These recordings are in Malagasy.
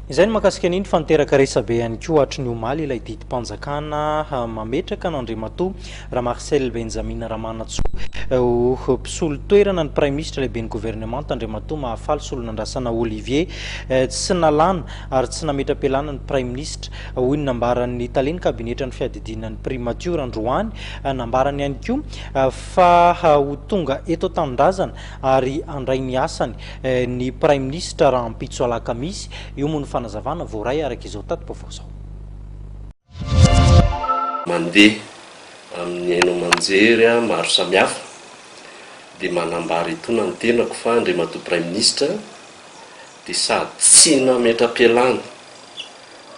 Izay no mahakasika an'iny fanteraka resabe ihany koa hatry ny omaly ilay didim-panjakana mametraka n'Andriamatoa raha Marcel Benjamin Ramanantsoa mpisolo toerana ny Prime Ministre lehibe ny gouvernement Andriamatoa mahafaly solon'andrasana Olivier tsy nalana ary tsy nametra-pialana ny Prime Ministre hoy ny nambaran'ny taleny kabinetra ny fiadidinan'ny primature Androany nambarany ihany koa fa ho tonga eto an-tanindrazana ary andray ny asany ny Prime Ministre raha ampitso alakamisy io moa fanazavana voaray araka izao tato-baovao zao. Mandeha amin'ny haino manjery maro samihafa dia manambara itony ny tenako fa Andriamatoa Prime Ministre dia sady tsy nametra-pialana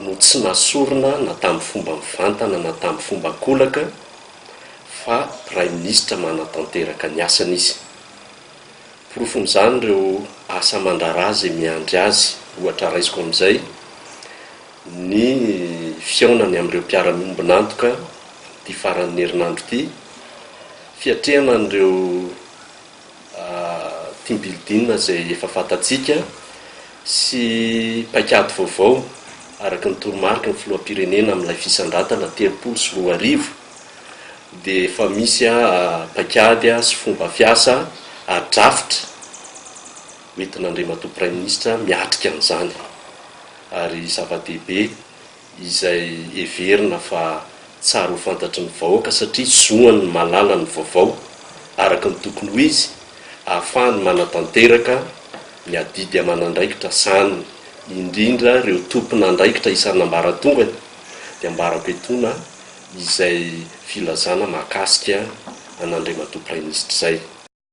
no tsy nasorona na tamin'ny fomba mivantana na tamin'ny fomba kolaka fa Prime Ministre manatanteraka ny asany izy. Porofon'izany ireo asa mandrarazy miandry azy. Ohatra raisiko amin'izay ny fiaonany amin'ireo mpiara-miombonantoka ty faran'ny herinandro ty, fiatrehana an'ireo team building izay efa fantatsika sy paikady vaovao araka ny toromarika ny filoham-pirenena amin'ilay fisandratana 340 dia efa misy paikady sy fomba fiasa adrafitra entin'Andriamatoa Prime Ministre miatrika an'izany ary zava-dehibe izay heverina fa tsara ho fantatry ny vahoaka satria zoany ny malala ny vaovao araka ny tokony ho izy ahafahany manatanteraka ny adidy aman'andraikitra sany indrindra ireo tompon'andraikitra isan'ny ambaratongany dia ambarako etona izay filazana mahakasika an'Andriamatoa Prime Ministre izay.